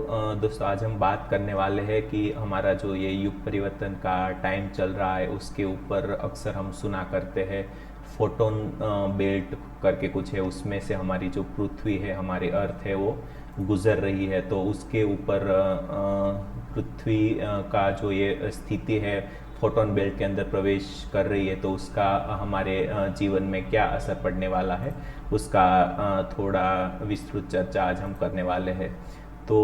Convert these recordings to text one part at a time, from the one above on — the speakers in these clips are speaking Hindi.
दोस्तों आज हम बात करने वाले हैं कि हमारा जो ये युग परिवर्तन का टाइम चल रहा है उसके ऊपर अक्सर हम सुना करते हैं फोटोन बेल्ट करके कुछ है, उसमें से हमारी जो पृथ्वी है, हमारी अर्थ है, वो गुजर रही है। तो उसके ऊपर पृथ्वी का जो ये स्थिति है फोटोन बेल्ट के अंदर प्रवेश कर रही है, तो उसका हमारे जीवन में क्या असर पड़ने वाला है उसका थोड़ा विस्तृत चर्चा आज हम करने वाले हैं। तो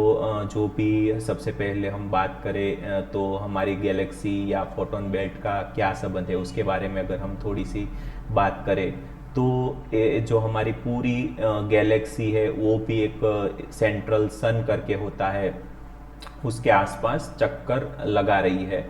जो भी सबसे पहले हम बात करें तो हमारी गैलेक्सी या फोटोन बेल्ट का क्या संबंध है उसके बारे में अगर हम थोड़ी सी बात करें तो जो हमारी पूरी गैलेक्सी है वो भी एक सेंट्रल सन करके होता है, उसके आसपास चक्कर लगा रही है।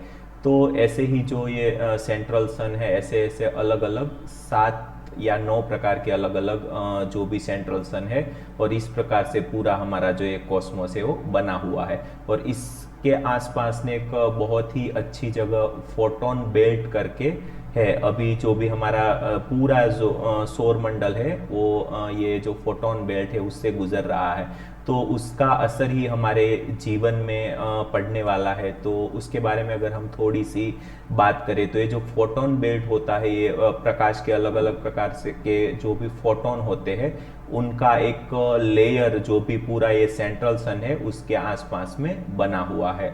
तो ऐसे ही जो ये सेंट्रल सन है, ऐसे ऐसे अलग अलग 7 या 9 प्रकार के अलग अलग जो भी सेंट्रल सन है, और इस प्रकार से पूरा हमारा जो ये कॉस्मोस है वो बना हुआ है। और इसके आसपास ने एक बहुत ही अच्छी जगह फोटोन बेल्ट करके है। अभी जो भी हमारा पूरा जो सौर मंडल है वो ये जो फोटोन बेल्ट है उससे गुजर रहा है, तो उसका असर ही हमारे जीवन में पड़ने वाला है। तो उसके बारे में अगर हम थोड़ी सी बात करें तो ये जो फोटोन बेल्ट होता है, ये प्रकाश के अलग अलग प्रकार से के जो भी फोटोन होते हैं उनका एक लेयर जो भी पूरा ये सेंट्रल सन है उसके आसपास में बना हुआ है।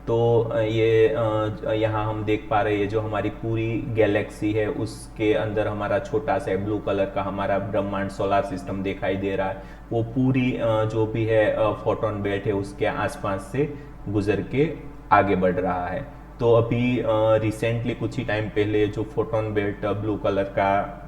तो ये यहाँ हम देख पा रहे हैं, ये जो हमारी पूरी गैलेक्सी है उसके अंदर हमारा छोटा सा ब्लू कलर का हमारा ब्रह्मांड सोलर सिस्टम दिखाई दे रहा है, वो पूरी जो भी है फोटोन बेल्ट है उसके आसपास से गुजर के आगे बढ़ रहा है। तो अभी रिसेंटली कुछ ही टाइम पहले जो फोटोन बेल्ट ब्लू कलर का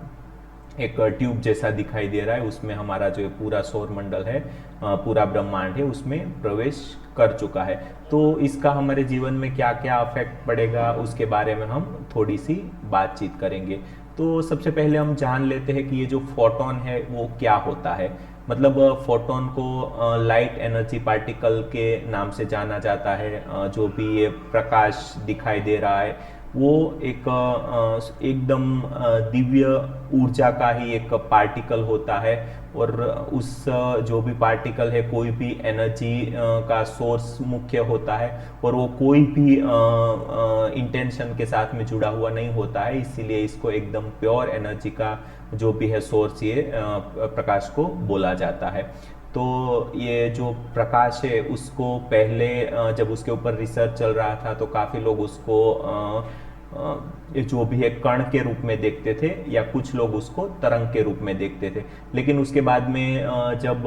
एक ट्यूब जैसा दिखाई दे रहा है, उसमें हमारा जो पूरा सौर मंडल है, पूरा ब्रह्मांड है, उसमें प्रवेश कर चुका है। तो इसका हमारे जीवन में क्या क्या अफेक्ट पड़ेगा उसके बारे में हम थोड़ी सी बातचीत करेंगे। तो सबसे पहले हम जान लेते हैं कि ये जो फोटोन है वो क्या होता है। मतलब फोटोन को लाइट एनर्जी पार्टिकल के नाम से जाना जाता है। जो भी ये प्रकाश दिखाई दे रहा है वो एक एकदम दिव्य ऊर्जा का ही एक पार्टिकल होता है, और उस जो भी पार्टिकल है कोई भी एनर्जी का सोर्स मुख्य होता है, और वो कोई भी इंटेंशन के साथ में जुड़ा हुआ नहीं होता है, इसीलिए इसको एकदम प्योर एनर्जी का जो भी है सोर्स ये प्रकाश को बोला जाता है। तो ये जो प्रकाश है उसको पहले जब उसके ऊपर रिसर्च चल रहा था तो काफ़ी लोग उसको जो भी है कण के रूप में देखते थे, या कुछ लोग उसको तरंग के रूप में देखते थे। लेकिन उसके बाद में जब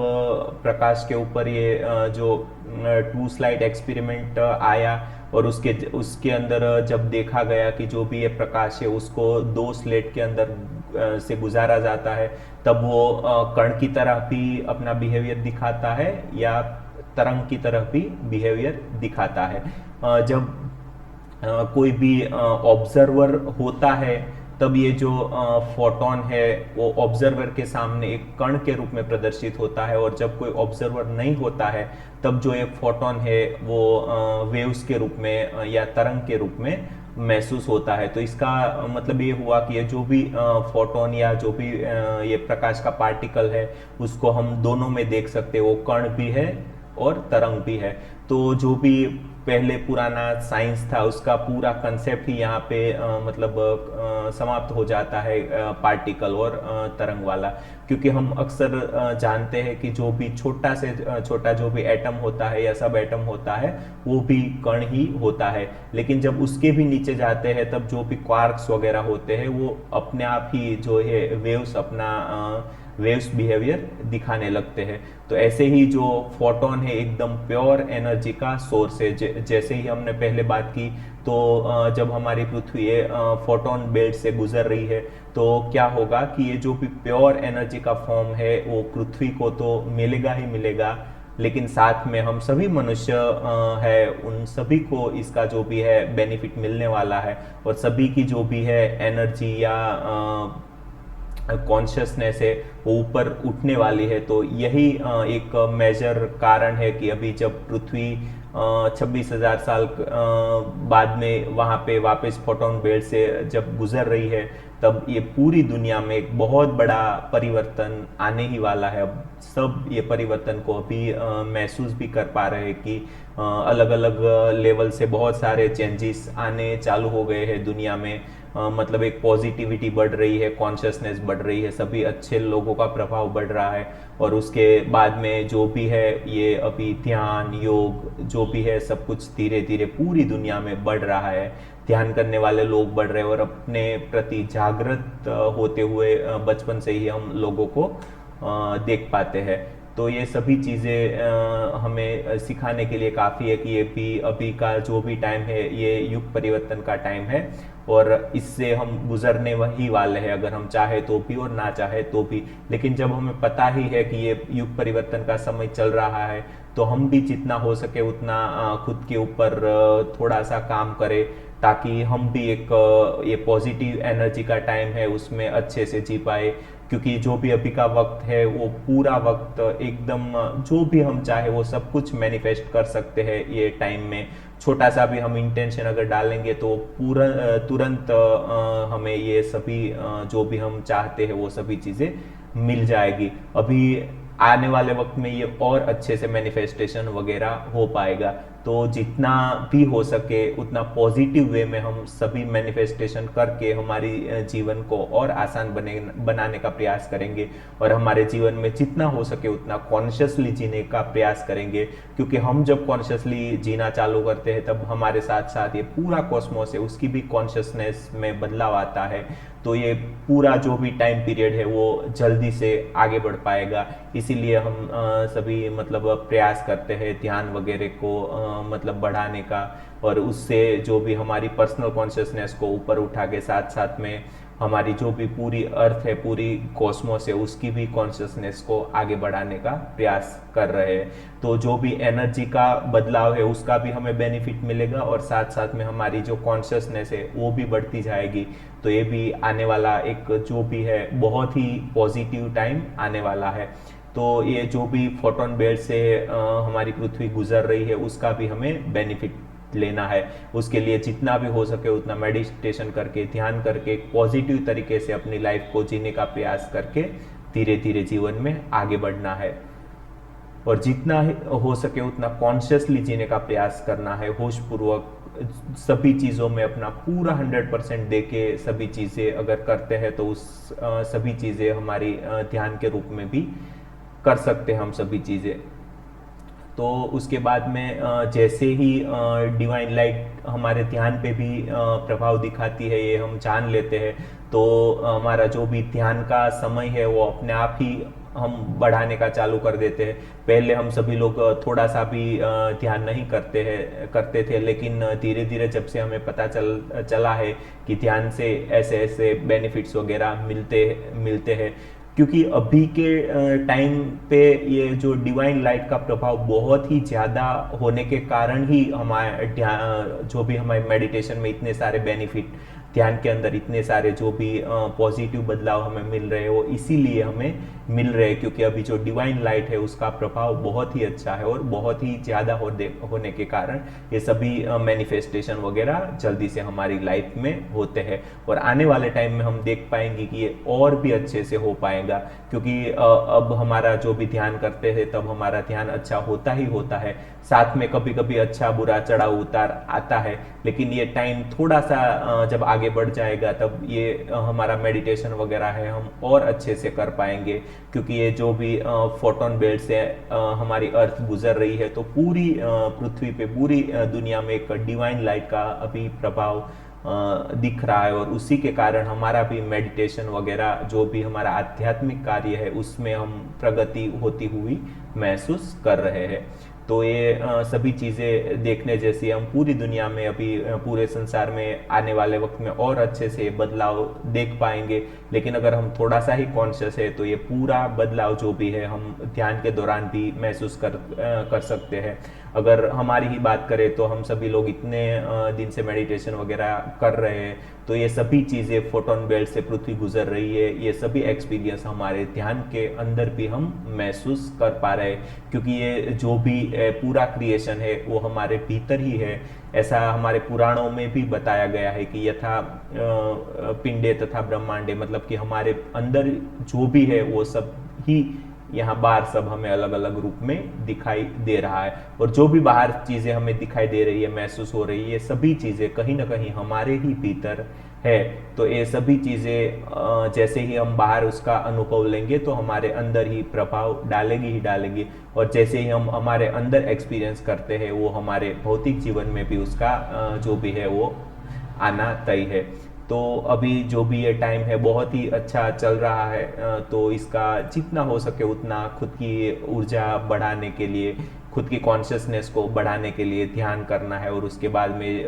प्रकाश के ऊपर ये जो टू स्लाइड एक्सपेरिमेंट आया, और उसके अंदर जब देखा गया कि जो भी ये प्रकाश है उसको 2 स्लेट के अंदर से गुजारा जाता है, तब वो कण की तरह भी अपना बिहेवियर दिखाता है या तरंग की तरह भी बिहेवियर दिखाता है। जब कोई भी ऑब्जर्वर होता है तब ये जो फोटोन है वो ऑब्जर्वर के सामने एक कण के रूप में प्रदर्शित होता है, और जब कोई ऑब्जर्वर नहीं होता है तब जो एक फोटोन है वो वेव्स के रूप में या तरंग के रूप में महसूस होता है। तो इसका मतलब ये हुआ कि ये जो भी फोटोन या जो भी ये प्रकाश का पार्टिकल है उसको हम दोनों में देख सकते हैं, वो कण भी है और तरंग भी है। तो जो भी पहले पुराना साइंस था उसका पूरा कंसेप्ट ही यहाँ पे मतलब समाप्त हो जाता है, पार्टिकल और तरंग वाला। क्योंकि हम अक्सर जानते हैं कि जो भी छोटा से छोटा जो भी एटम होता है या सब एटम होता है वो भी कण ही होता है, लेकिन जब उसके भी नीचे जाते हैं तब जो भी क्वार्क्स वगैरह होते हैं वो अपने आप ही जो है वेव्स अपना वेव्स बिहेवियर दिखाने लगते हैं। तो ऐसे ही जो फोटोन है एकदम प्योर एनर्जी का सोर्स है। जैसे ही हमने पहले बात की, तो जब हमारी पृथ्वी फोटोन बेल्ट से गुजर रही है तो क्या होगा कि ये जो भी प्योर एनर्जी का फॉर्म है वो पृथ्वी को तो मिलेगा ही मिलेगा, लेकिन साथ में हम सभी मनुष्य है उन सभी को इसका जो भी है बेनिफिट मिलने वाला है, और सभी की जो भी है एनर्जी या कॉन्शियसनेस है वो ऊपर उठने वाली है। तो यही एक मेजर कारण है कि अभी जब पृथ्वी 26,000 साल बाद में वहाँ पे वापस फोटोन बेल्ट से जब गुजर रही है तब ये पूरी दुनिया में एक बहुत बड़ा परिवर्तन आने ही वाला है। अब सब ये परिवर्तन को अभी महसूस भी कर पा रहे हैं कि अलग अलग लेवल से बहुत सारे चेंजेस आने चालू हो गए हैं दुनिया में। मतलब एक पॉजिटिविटी बढ़ रही है, कॉन्शियसनेस बढ़ रही है, सभी अच्छे लोगों का प्रभाव बढ़ रहा है। और उसके बाद में जो भी है ये अभी ध्यान योग जो भी है सब कुछ धीरे धीरे पूरी दुनिया में बढ़ रहा है। ध्यान करने वाले लोग बढ़ रहे हैं और अपने प्रति जागृत होते हुए बचपन से ही हम लोगों को देख पाते हैं। तो ये सभी चीज़ें हमें सिखाने के लिए काफ़ी है कि ये भी अभी का जो भी टाइम है ये युग परिवर्तन का टाइम है और इससे हम गुजरने वही वाले हैं, अगर हम चाहे तो भी और ना चाहे तो भी। लेकिन जब हमें पता ही है कि ये युग परिवर्तन का समय चल रहा है तो हम भी जितना हो सके उतना खुद के ऊपर थोड़ा सा काम करें, ताकि हम भी एक ये पॉजिटिव एनर्जी का टाइम है उसमें अच्छे से जी पाए। क्योंकि जो भी अभी का वक्त है वो पूरा वक्त एकदम जो भी हम चाहे वो सब कुछ मैनिफेस्ट कर सकते हैं ये टाइम में। छोटा सा भी हम इंटेंशन अगर डालेंगे तो पूरा तुरंत हमें ये सभी जो भी हम चाहते हैं वो सभी चीज़ें मिल जाएगी। अभी आने वाले वक्त में ये और अच्छे से मैनिफेस्टेशन वगैरह हो पाएगा। तो जितना भी हो सके उतना पॉजिटिव वे में हम सभी मैनिफेस्टेशन करके हमारी जीवन को और आसान बनाने का प्रयास करेंगे और हमारे जीवन में जितना हो सके उतना कॉन्शियसली जीने का प्रयास करेंगे। क्योंकि हम जब कॉन्शियसली जीना चालू करते हैं तब हमारे साथ साथ ये पूरा कॉस्मोस है उसकी भी कॉन्शियसनेस में बदलाव आता है। तो ये पूरा जो भी टाइम पीरियड है वो जल्दी से आगे बढ़ पाएगा। इसीलिए हम सभी मतलब प्रयास करते हैं ध्यान वगैरह को मतलब बढ़ाने का और उससे जो भी हमारी पर्सनल कॉन्शियसनेस को ऊपर उठा के साथ साथ में हमारी जो भी पूरी अर्थ है पूरी कॉस्मोस है उसकी भी कॉन्शियसनेस को आगे बढ़ाने का प्रयास कर रहे हैं। तो जो भी एनर्जी का बदलाव है उसका भी हमें बेनिफिट मिलेगा और साथ साथ में हमारी जो कॉन्शियसनेस है वो भी बढ़ती जाएगी। तो ये भी आने वाला एक जो भी है बहुत ही पॉजिटिव टाइम आने वाला है। तो ये जो भी फोटोन बेल्ट से हमारी पृथ्वी गुजर रही है उसका भी हमें बेनिफिट लेना है। उसके लिए जितना भी हो सके उतना मेडिटेशन करके ध्यान करके एक पॉजिटिव तरीके से अपनी लाइफ को जीने का प्रयास करके धीरे धीरे जीवन में आगे बढ़ना है और जितना हो सके उतना कॉन्शियसली जीने का प्रयास करना है। होशपूर्वक सभी चीज़ों में अपना पूरा 100% दे के सभी चीज़ें अगर करते हैं तो उस सभी चीज़ें हमारी ध्यान के रूप में भी कर सकते हैं हम सभी चीज़ें। तो उसके बाद में जैसे ही डिवाइन लाइट हमारे ध्यान पे भी प्रभाव दिखाती है ये हम जान लेते हैं तो हमारा जो भी ध्यान का समय है वो अपने आप ही हम बढ़ाने का चालू कर देते हैं। पहले हम सभी लोग थोड़ा सा भी ध्यान नहीं करते थे, लेकिन धीरे धीरे जब से हमें पता चला है कि ध्यान से ऐसे ऐसे बेनिफिट्स वगैरह मिलते हैं। क्योंकि अभी के टाइम पे ये जो डिवाइन लाइट का प्रभाव बहुत ही ज़्यादा होने के कारण ही हमारे जो भी हमारे मेडिटेशन में इतने सारे बेनिफिट, ध्यान के अंदर इतने सारे जो भी पॉजिटिव बदलाव हमें मिल रहे हैं वो इसीलिए हमें मिल रहे हैं क्योंकि अभी जो डिवाइन लाइट है उसका प्रभाव बहुत ही अच्छा है और बहुत ही ज़्यादा होने के कारण ये सभी मैनिफेस्टेशन वगैरह जल्दी से हमारी लाइफ में होते हैं। और आने वाले टाइम में हम देख पाएंगे कि ये और भी अच्छे से हो पाएगा क्योंकि अब हमारा जो भी ध्यान करते हैं तब हमारा ध्यान अच्छा होता ही होता है। साथ में कभी कभी अच्छा बुरा चढ़ाव उतार आता है, लेकिन ये टाइम थोड़ा सा जब आगे बढ़ जाएगा तब ये हमारा मेडिटेशन वगैरह है हम और अच्छे से कर पाएंगे। क्योंकि ये जो भी फोटोन बेल्ट से हमारी अर्थ गुजर रही है तो पूरी पृथ्वी पे पूरी दुनिया में एक डिवाइन लाइट का अभी प्रभाव दिख रहा है और उसी के कारण हमारा भी मेडिटेशन वगैरह जो भी हमारा आध्यात्मिक कार्य है उसमें हम प्रगति होती हुई महसूस कर रहे हैं। तो ये सभी चीज़ें देखने जैसी हम पूरी दुनिया में अभी पूरे संसार में आने वाले वक्त में और अच्छे से बदलाव देख पाएंगे। लेकिन अगर हम थोड़ा सा ही कॉन्शियस है तो ये पूरा बदलाव जो भी है हम ध्यान के दौरान भी महसूस कर सकते हैं। अगर हमारी ही बात करें तो हम सभी लोग इतने दिन से मेडिटेशन वगैरह कर रहे हैं तो ये सभी चीज़ें फोटोन बेल्ट से पृथ्वी गुजर रही है, ये सभी एक्सपीरियंस हमारे ध्यान के अंदर भी हम महसूस कर पा रहे हैं, क्योंकि ये जो भी पूरा क्रिएशन है वो हमारे भीतर ही है। ऐसा हमारे पुराणों में भी बताया गया है कि यथा पिंडे तथा ब्रह्मांडे, मतलब कि हमारे अंदर जो भी है वो सब ही यहाँ बाहर सब हमें अलग अलग रूप में दिखाई दे रहा है। और जो भी बाहर चीजें हमें दिखाई दे रही है, महसूस हो रही है, ये सभी चीजें कहीं ना कहीं हमारे ही भीतर है। तो ये सभी चीजें जैसे ही हम बाहर उसका अनुभव लेंगे तो हमारे अंदर ही प्रभाव डालेगी ही डालेगी, और जैसे ही हम हमारे अंदर एक्सपीरियंस करते हैं वो हमारे भौतिक जीवन में भी उसका जो भी है वो आना तय है। तो अभी जो भी ये टाइम है बहुत ही अच्छा चल रहा है, तो इसका जितना हो सके उतना खुद की ऊर्जा बढ़ाने के लिए, खुद की कॉन्शियसनेस को बढ़ाने के लिए ध्यान करना है, और उसके बाद में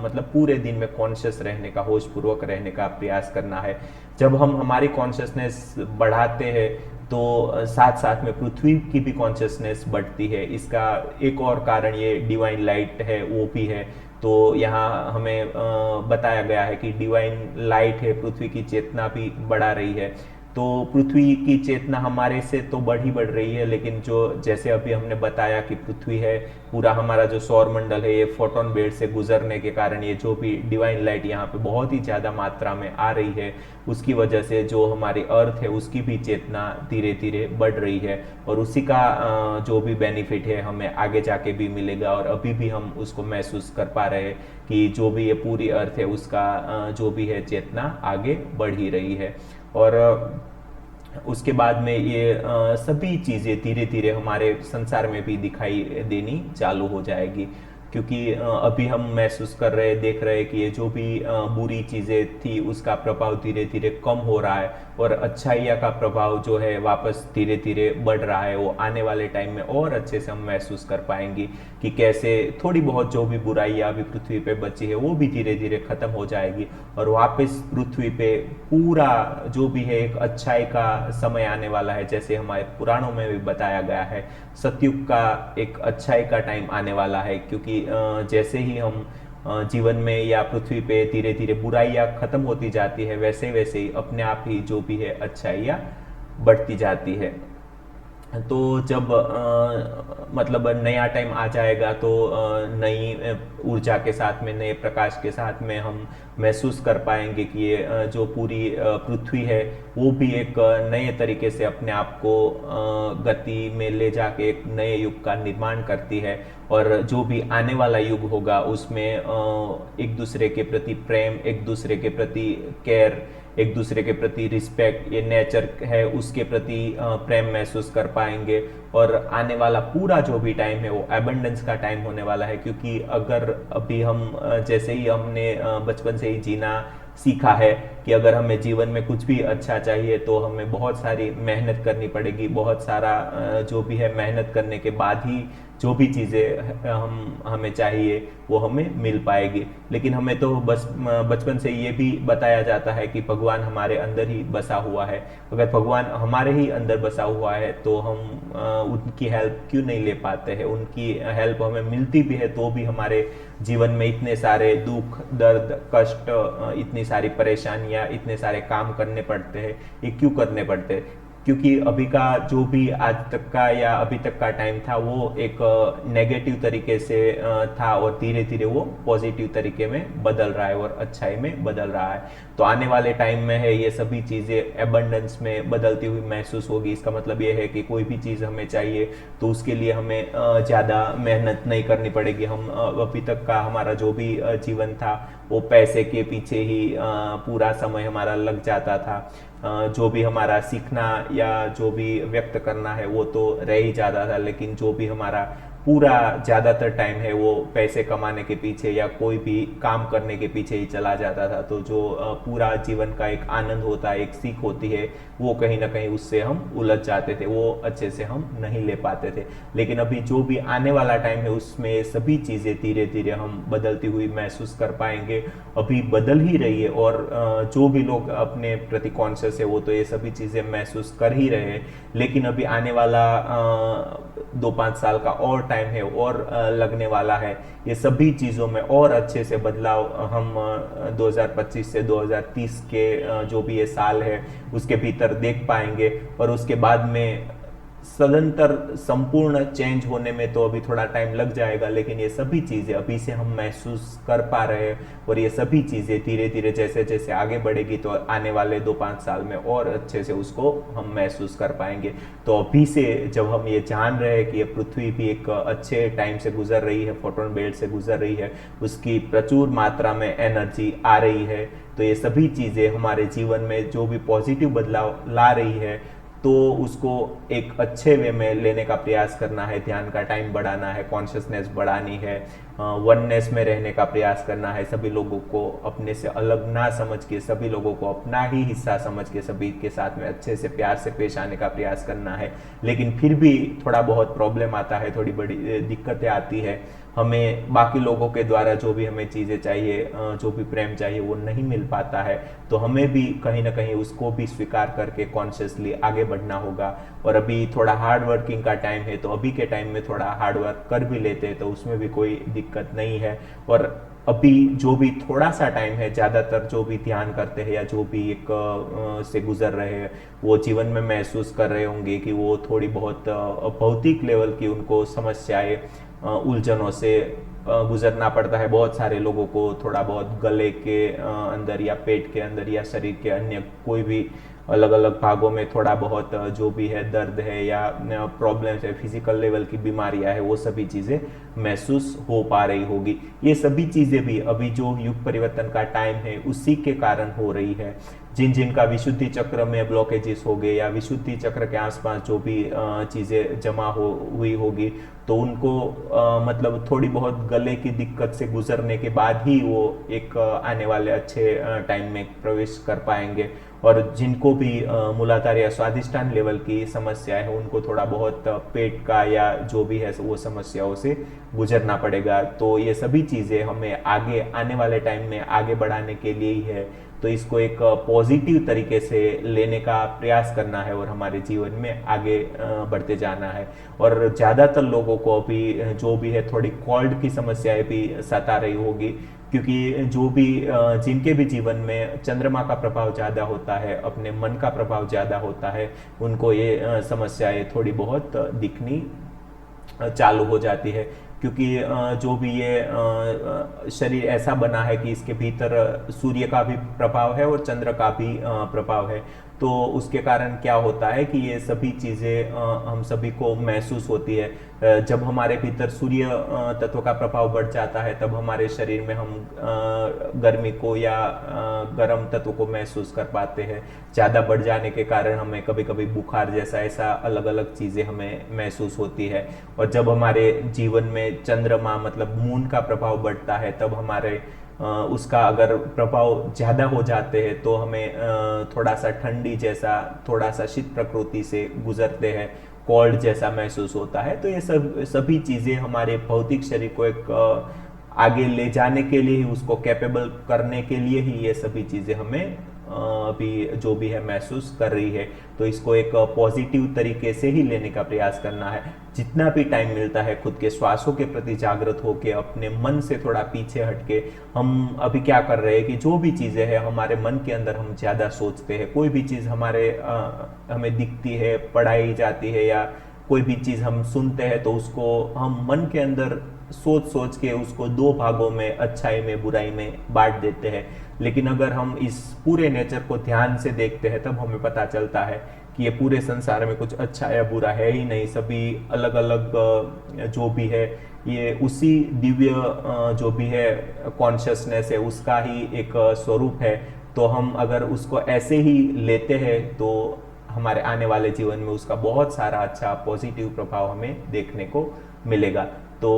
मतलब पूरे दिन में कॉन्शियस रहने का, होश पूर्वक रहने का प्रयास करना है। जब हम हमारी कॉन्शियसनेस बढ़ाते हैं तो साथ साथ में पृथ्वी की भी कॉन्शियसनेस बढ़ती है। इसका एक और कारण ये डिवाइन लाइट है वो भी है। तो यहाँ हमें बताया गया है कि डिवाइन लाइट है, पृथ्वी की चेतना भी बढ़ा रही है। तो पृथ्वी की चेतना हमारे से तो बढ़ रही है, लेकिन जो जैसे अभी हमने बताया कि पृथ्वी है, पूरा हमारा जो सौर मंडल है, ये फोटोन बेल्ट से गुजरने के कारण ये जो भी डिवाइन लाइट यहाँ पे बहुत ही ज़्यादा मात्रा में आ रही है, उसकी वजह से जो हमारी अर्थ है उसकी भी चेतना धीरे धीरे बढ़ रही है। और उसी का जो भी बेनिफिट है हमें आगे जाके भी मिलेगा, और अभी भी हम उसको महसूस कर पा रहे हैं कि जो भी ये पूरी अर्थ है उसका जो भी है चेतना आगे बढ़ ही रही है। और उसके बाद में ये सभी चीज़ें धीरे धीरे हमारे संसार में भी दिखाई देनी चालू हो जाएगी, क्योंकि अभी हम महसूस कर रहे, देख रहे कि ये जो भी बुरी चीज़ें थी उसका प्रभाव धीरे धीरे कम हो रहा है, और अच्छाइया का प्रभाव जो है वापस धीरे धीरे बढ़ रहा है। वो आने वाले टाइम में और अच्छे से हम महसूस कर पाएंगे कि कैसे थोड़ी बहुत जो भी बुराइयाँ अभी पृथ्वी पे बची है वो भी धीरे धीरे खत्म हो जाएगी, और वापस पृथ्वी पे पूरा जो भी है एक अच्छाई का समय आने वाला है। जैसे हमारे पुराणों में भी बताया गया है, सतयुग का एक अच्छाई का टाइम आने वाला है, क्योंकि जैसे ही हम जीवन में या पृथ्वी पे धीरे धीरे बुराइयाँ खत्म होती जाती है, वैसे वैसे ही अपने आप ही जो भी है अच्छाइयाँ बढ़ती जाती है। तो जब मतलब नया टाइम आ जाएगा तो नई ऊर्जा के साथ में, नए प्रकाश के साथ में हम महसूस कर पाएंगे कि ये जो पूरी पृथ्वी है वो भी एक नए तरीके से अपने आप को गति में ले जाके एक नए युग का निर्माण करती है। और जो भी आने वाला युग होगा उसमें एक दूसरे के प्रति प्रेम, एक दूसरे के प्रति केयर, एक दूसरे के प्रति रिस्पेक्ट, ये नेचर है उसके प्रति प्रेम महसूस कर पाएंगे। और आने वाला पूरा जो भी टाइम है वो एबंडेंस का टाइम होने वाला है, क्योंकि अगर अभी हम जैसे ही हमने बचपन से ही जीना सीखा है कि अगर हमें जीवन में कुछ भी अच्छा चाहिए तो हमें बहुत सारी मेहनत करनी पड़ेगी, बहुत सारा जो भी है मेहनत करने के बाद ही जो भी चीज़ें हमें चाहिए वो हमें मिल पाएगी। लेकिन हमें तो बस बचपन से ये भी बताया जाता है कि भगवान हमारे अंदर ही बसा हुआ है। अगर भगवान हमारे ही अंदर बसा हुआ है तो हम उनकी हेल्प क्यों नहीं ले पाते हैं? उनकी हेल्प हमें मिलती भी है तो भी हमारे जीवन में इतने सारे दुख, दर्द, कष्ट, इतनी सारी परेशानियां, इतने सारे काम करने पड़ते हैं। ये क्यों करने पड़ते हैं? क्योंकि अभी का जो भी आज तक का या अभी तक का टाइम था वो एक नेगेटिव तरीके से था, और धीरे धीरे वो पॉजिटिव तरीके में बदल रहा है और अच्छाई में बदल रहा है। तो आने वाले टाइम में है ये सभी चीज़ें एबंडेंस में बदलती हुई महसूस होगी। इसका मतलब ये है कि कोई भी चीज़ हमें चाहिए तो उसके लिए हमें ज़्यादा मेहनत नहीं करनी पड़ेगी। हम अभी तक का हमारा जो भी जीवन था वो पैसे के पीछे ही पूरा समय हमारा लग जाता था। जो भी हमारा सीखना या जो भी व्यक्त करना है वो तो रह ही जाता था, लेकिन जो भी हमारा पूरा ज़्यादातर टाइम है वो पैसे कमाने के पीछे या कोई भी काम करने के पीछे ही चला जाता था। तो जो पूरा जीवन का एक आनंद होता है, एक सीख होती है, वो कहीं ना कहीं उससे हम उलझ जाते थे, वो अच्छे से हम नहीं ले पाते थे। लेकिन अभी जो भी आने वाला टाइम है उसमें सभी चीज़ें धीरे धीरे हम बदलती हुई महसूस कर पाएंगे। अभी बदल ही रही है, और जो भी लोग अपने प्रति कॉन्शियस है वो तो ये सभी चीज़ें महसूस कर ही रहे हैं। लेकिन अभी आने वाला 2-5 साल का और टाइम है और लगने वाला है। ये सभी चीज़ों में और अच्छे से बदलाव हम 2025 से 2030 के जो भी ये साल है उसके भीतर देख पाएंगे। और उसके बाद में सदंतर संपूर्ण चेंज होने में तो अभी थोड़ा टाइम लग जाएगा, लेकिन ये सभी चीज़ें अभी से हम महसूस कर पा रहे हैं। और ये सभी चीज़ें धीरे धीरे जैसे जैसे आगे बढ़ेगी तो आने वाले 2-5 साल में और अच्छे से उसको हम महसूस कर पाएंगे। तो अभी से जब हम ये जान रहे हैं कि ये पृथ्वी भी एक अच्छे टाइम से गुजर रही है, फोटोन बेल्ट से गुजर रही है, उसकी प्रचुर मात्रा में एनर्जी आ रही है, तो ये सभी चीज़ें हमारे जीवन में जो भी पॉजिटिव बदलाव ला रही है तो उसको एक अच्छे वे में लेने का प्रयास करना है। ध्यान का टाइम बढ़ाना है, कॉन्शियसनेस बढ़ानी है, वननेस में रहने का प्रयास करना है, सभी लोगों को अपने से अलग ना समझ के, सभी लोगों को अपना ही हिस्सा समझ के सभी के साथ में अच्छे से प्यार से पेश आने का प्रयास करना है। लेकिन फिर भी थोड़ा बहुत प्रॉब्लम आता है, थोड़ी बड़ी दिक्कतें आती है, हमें बाकी लोगों के द्वारा जो भी हमें चीज़ें चाहिए, जो भी प्रेम चाहिए वो नहीं मिल पाता है, तो हमें भी कहीं ना कहीं उसको भी स्वीकार करके कॉन्शियसली आगे बढ़ना होगा। और अभी थोड़ा हार्ड वर्किंग का टाइम है, तो अभी के टाइम में थोड़ा हार्ड वर्क कर भी लेते हैं तो उसमें भी कोई दिक्कत नहीं है। और अभी जो भी थोड़ा सा टाइम है, ज़्यादातर जो भी ध्यान करते हैं या जो भी एक से गुजर रहे हैं वो जीवन में महसूस कर रहे होंगे कि वो थोड़ी बहुत भौतिक लेवल की उनको समस्याएं, उलझनों से गुजरना पड़ता है। बहुत सारे लोगों को थोड़ा बहुत गले के अंदर या पेट के अंदर या शरीर के अन्य कोई भी अलग अलग भागों में थोड़ा बहुत जो भी है दर्द है या प्रॉब्लम्स है, फिजिकल लेवल की बीमारियां है, वो सभी चीज़ें महसूस हो पा रही होगी। ये सभी चीज़ें भी अभी जो युग परिवर्तन का टाइम है उसी के कारण हो रही है। जिन जिन का विशुद्धि चक्र में ब्लॉकेजेस हो गए या विशुद्धि चक्र के आसपास जो भी चीज़ें जमा हुई होगी तो उनको मतलब थोड़ी बहुत गले की दिक्कत से गुजरने के बाद ही वो एक आने वाले अच्छे टाइम में प्रवेश कर पाएंगे। और जिनको भी मूलाधार या स्वादिष्टान लेवल की समस्या है उनको थोड़ा बहुत पेट का या जो भी है वो समस्याओं से गुजरना पड़ेगा। तो ये सभी चीज़ें हमें आगे आने वाले टाइम में आगे बढ़ाने के लिए ही है, तो इसको एक पॉजिटिव तरीके से लेने का प्रयास करना है और हमारे जीवन में आगे बढ़ते जाना है। और ज़्यादातर लोगों को अभी जो भी है थोड़ी कोल्ड की समस्याएं भी सता रही होगी, क्योंकि जो भी जिनके भी जीवन में चंद्रमा का प्रभाव ज़्यादा होता है, अपने मन का प्रभाव ज़्यादा होता है, उनको ये समस्याएं थोड़ी बहुत दिखनी चालू हो जाती है। क्योंकि जो भी ये शरीर ऐसा बना है कि इसके भीतर सूर्य का भी प्रभाव है और चंद्र का भी प्रभाव है, तो उसके कारण क्या होता है कि ये सभी चीज़ें हम सभी को महसूस होती है। जब हमारे भीतर सूर्य तत्व का प्रभाव बढ़ जाता है तब हमारे शरीर में हम गर्मी को या गर्म तत्व को महसूस कर पाते हैं। ज़्यादा बढ़ जाने के कारण हमें कभी कभी बुखार जैसा ऐसा अलग अलग चीज़ें हमें महसूस होती है। और जब हमारे जीवन में चंद्रमा मतलब मून का प्रभाव बढ़ता है तब हमारे उसका अगर प्रभाव ज़्यादा हो जाते हैं तो हमें थोड़ा सा ठंडी जैसा, थोड़ा सा शीत प्रकृति से गुजरते हैं, कोल्ड जैसा महसूस होता है। तो ये सभी चीज़ें हमारे भौतिक शरीर को एक आगे ले जाने के लिए ही, उसको कैपेबल करने के लिए ही ये सभी चीज़ें हमें अभी जो भी है महसूस कर रही है। तो इसको एक पॉजिटिव तरीके से ही लेने का प्रयास करना है। जितना भी टाइम मिलता है खुद के श्वासों के प्रति जागृत होकर अपने मन से थोड़ा पीछे हटके, हम अभी क्या कर रहे हैं कि जो भी चीज़ें हैं हमारे मन के अंदर हम ज़्यादा सोचते हैं। कोई भी चीज़ हमें दिखती है, पढ़ाई जाती है या कोई भी चीज़ हम सुनते हैं तो उसको हम मन के अंदर सोच सोच के उसको दो भागों में, अच्छाई में बुराई में बांट देते हैं। लेकिन अगर हम इस पूरे नेचर को ध्यान से देखते हैं तब हमें पता चलता है कि ये पूरे संसार में कुछ अच्छा या बुरा है ही नहीं। सभी अलग अलग जो भी है ये उसी दिव्य जो भी है कॉन्शियसनेस है उसका ही एक स्वरूप है। तो हम अगर उसको ऐसे ही लेते हैं तो हमारे आने वाले जीवन में उसका बहुत सारा अच्छा पॉजिटिव प्रभाव हमें देखने को मिलेगा। तो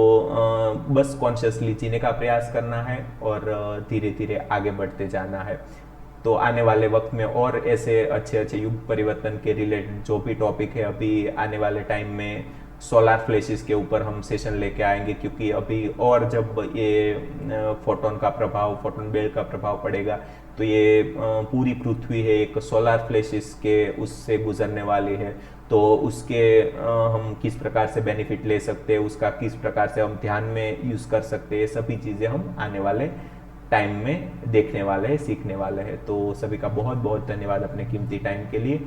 बस कॉन्शियसली जीने का प्रयास करना है और धीरे धीरे आगे बढ़ते जाना है। तो आने वाले वक्त में और ऐसे अच्छे अच्छे युग परिवर्तन के रिलेटेड जो भी टॉपिक है अभी आने वाले टाइम में सोलार फ्लैशेस के ऊपर हम सेशन लेके आएंगे, क्योंकि अभी और जब ये फोटोन का प्रभाव, फोटोन बेल्ट का प्रभाव पड़ेगा तो ये पूरी पृथ्वी है एक सोलार फ्लैशेस के उससे गुजरने वाली है। तो उसके हम किस प्रकार से बेनिफिट ले सकते हैं, उसका किस प्रकार से हम ध्यान में यूज़ कर सकते हैं, सभी चीज़ें हम आने वाले टाइम में देखने वाले हैं, सीखने वाले हैं। तो सभी का बहुत बहुत धन्यवाद अपने कीमती टाइम के लिए।